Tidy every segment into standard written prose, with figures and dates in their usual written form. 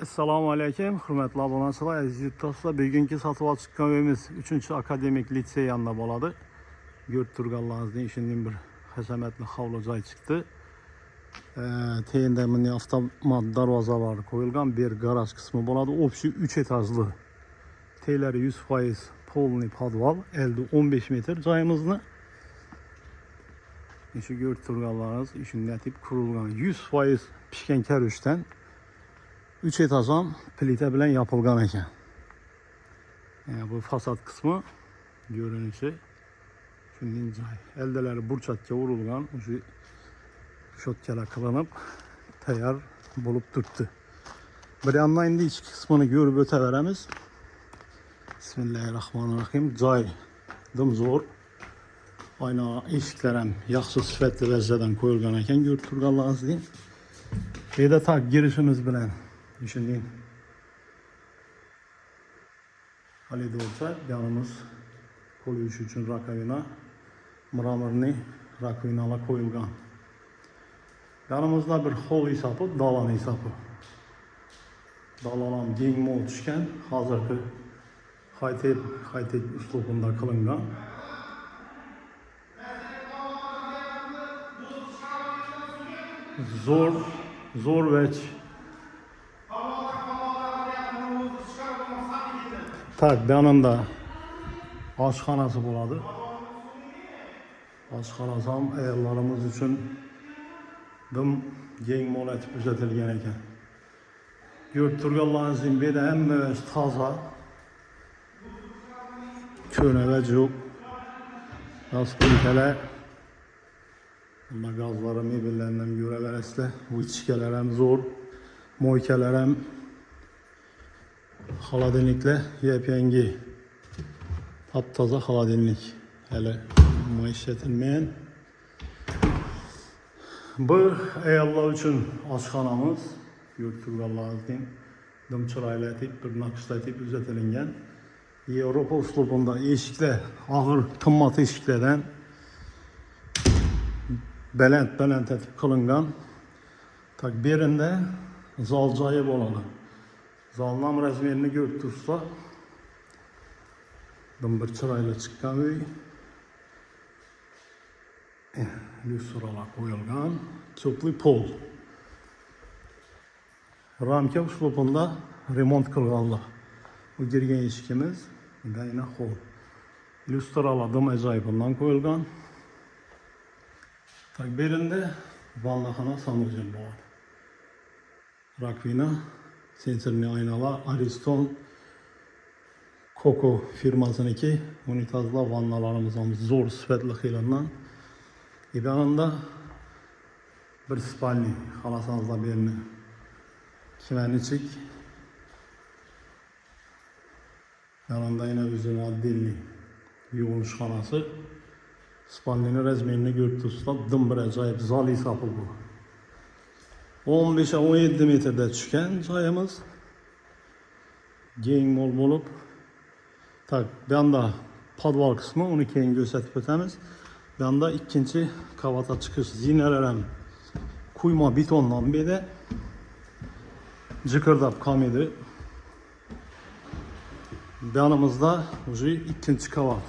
Assalomu alaykum, hurmatli obunachilar, aziz yurtdoshlar. Bugungi sotib olib chiqqan uyimiz 3-akademik litsey yanida bo'ladi. Ko'rib turganlaringizdan shunday bir hashamatli hovli joy chiqdi. Teyinda bunday avtomat darvozalar qo'yilgan bir garaj qismi bo'ladi. Общий 3 etajli. Teylari 100% polniy podval, elde 15 metr joyimizni. Shu ko'rib turganlaringiz shunday deb qurilgan 100% pishgan karushdan 3 etajdan plita bilan yapılgan ekan. Yani bu fasad kısmı görünüşü shunday joy. Eldalari burchakka urilgan, o'sha shotkalar qilinib tayyor bo'lib turibdi. Bir yandan endi ichki qismini ko'rib o'taveramiz. Bismillahirrahmanirrahim. Joy zo'r. Ayna eshiklar ham yaxshi sifatli vaziyadan qo'yilgan ekan, ko'rib turganlaringizdek. Bu yerda tak girishimiz bilan shunday koridorcha yanımız qo'l yuvish uchun rakovina, mramorniy rakovinalar qo'yilgan. Yanımızda bir hol hisobi, dalon hisobi. Dalon ham keng mo'l tushgan, hozirgi high-tech uslubida qilingan. Zo'r vech. Tak, yanında aşxanası bo'ladi. Aşxanası ham ayollarimiz uchun dim keng mo'l etib uzatilgan ekan. Ko'rib turganlaringizdek, bu yerda hammasi toza. Ko'nava yo'q. Raskolkalar, magazlari, mebellardan ko'raverasizlar. Bu ichkalar ham zo'r, mo'ykalar ham xolodilniklar yangi. Taptoza xolodilnik. Hali ishlatilmagan. Bu ayollar uchun oshxonamiz. Ko'rib turganlaringizdek, dim chiroyli etib, bir naqshlatib uzatilgan. Yevropa uslubida eshiklar, og'ir, qimmat eshiklardan baland etib qilingan. Tak berinde zal joyi bo'ladi. Zalning razmerini ko'rib tursa, bir chiroyli chiqqan uy. Lyustralar qo'yilgan, cho'pli pol. Ramka uslubida remont qilganlar. Bu girgan eshikimiz, yana hol. Lyustralar dim ajoyibidan qo'yilgan. Tak berinde vannaxona, sanuzel bo'ladi. Rakovina, sensorli aynalar, Ariston Coco firmasiniki unitazlar, vannalarimiz ham zo'r sifatli qilingan. Yanında bir spalniy xonasingizda berini. Kivanechik. Yanında yine bizim oddelniy yuvinish xonasi. Spalniyni razmerini ko'rib turibsizlar, dim bir ajoyib zal hisobi bu. 15-17 metrda tushgan joyimiz. Keng mo'l bo'lib. Tak, bu yanda podval qismi, uni keyin ko'rsatib o'tamiz. Bu yanda ikkinchi qavatga chiqish zinalar ham quyma betondan bu yerda jiqirlab qolmaydi. Bu yanımızda o'sha ikkinchi qavat.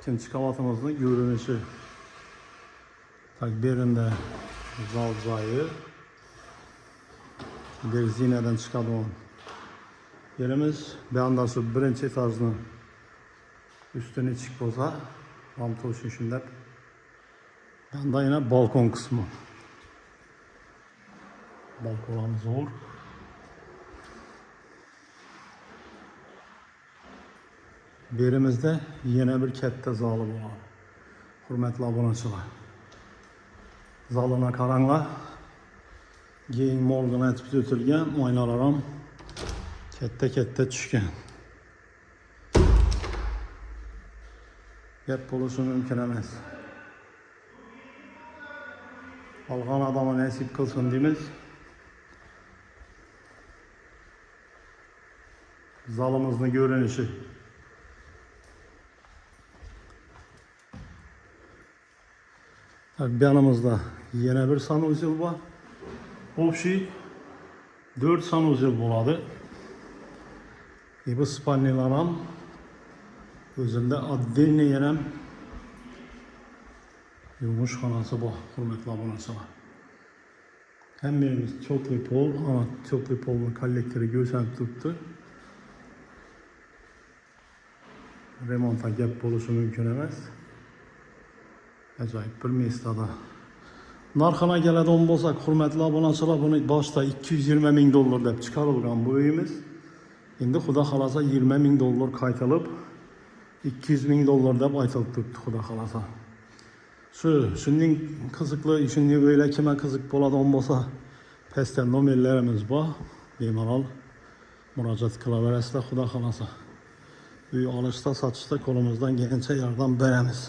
İkinci kavatımızın görünüşü. Tak berinde zal joyi. Bir zinadan chiqadigan yerimiz. Bu yanda shu birinchi etajni ustini ichik bo'lsa, ham to'shin shunday. Bu yanda yana balkon qismi. Balkon zo'r. Berimizde yine bir katta zali bo'ladi. Hurmatli obunachilar. Zalına qaranglar. Keng mo'lgina etib o'tilgan, oynalar ham katta tushgan. Gap bo'lishi mumkin emas. Olgan odamga nasib qilsin deymiz. Zalimizning görünüşü. Yanımızda yine bir sanuzel var. Общий 4 sanuzel boladı. Bu spaniyalarım özünde addenle yenem yumuş xanası bu, hürmetli abonaçılar. Hem birimiz çoklu pol, ama çoklu polun kollektörü gösterip tuttu. Remonta gap oluşu mümkün emas. Acayip bir mestada. Narxına gəladigan bolsak, hürmetli abonaçılar, bunu başta 220 ming dollar deb chiqarilgan bu uyimiz. Endi xudo xolasa 20 ming dollar qaytalib 200 ming dollar deb aytilib turibdi xudo xolasa. Shunning qiziqli, shunday o'yla kima qiziq bo'ladigan bo'lsa, pastda nomerlarimiz bor. Bemalol murojaat qilaverasizlar xudo xolasa. Uy olishda, sotishda qo'limizdan kelgancha yordam beramiz.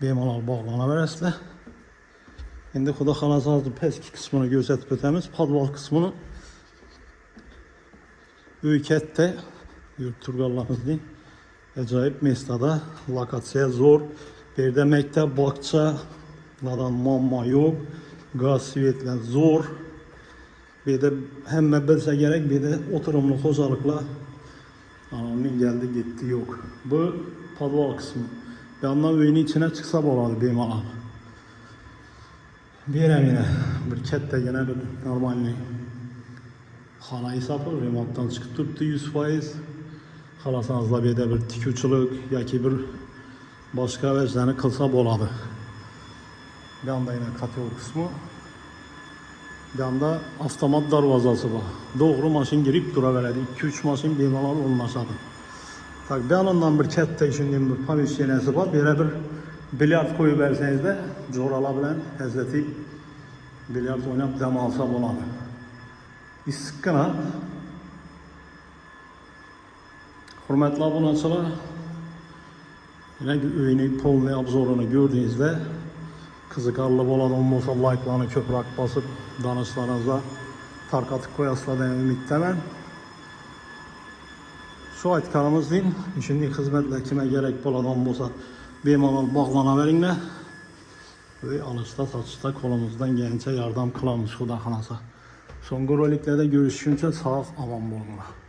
Bemalol bog'lanaverasizlar. Endi xudo xolasa pastki qismini ko'rsatib o'tamiz. Podval qismini uy katta, yurib turganlarimizning ajoyib mestada, lokatsiya zo'r. Bu yerda maktab, bog'cha, nadan muammo yo'q. Gaz, svetlar zo'r. Bu yerda hamma bilsa kerak, bu yerda o'tirimli xo'jaliklar anonim geldi gitti yo'q. Bu podval qismi. Bu yandan uyning ichine chiqsa bo'ladi bemalol. Beramina bir kattagina bir normalniy xona hisobi remontdan chiqib turibdi 100%. Xalasanızda bir de bir tikuvchilik yoki bir boshqa ishlarni qilsa bo'ladi. Bu yanda yine katel qismi. Bu yanda avtomat darvozasi bor. Doğru mashin girib turaveradi. 2-3 mashin bemalol o'rnashadi. Tak, bu yandan bir katta shunday bir pomeshchenasi bor. Bu yerga bir bilyard qo'yib bersangizda, jo'ralar bilan hazrati bilyard o'ynab dam olsa bo'ladi. Issiqqina. Hürmetli abonaçılar, yine uyning polni obzorini gördüğünüzde qiziqarli bo'ladigan bo'lsa like'larni ko'proq bosib, danışlarınızda tarqatib qo'yasizlar degan umiddaman. Shu aytganimizdek, shunday xizmatlar kimga kerak bo'ladigan bo'lsa, bemalol bog'lanaveringlar. Uy olishda, sotishda qo'limizdan kelgancha yordam qilamiz xudo xolasa. So'nggi roliklarda görüşguncha sog', omon bo'linglar.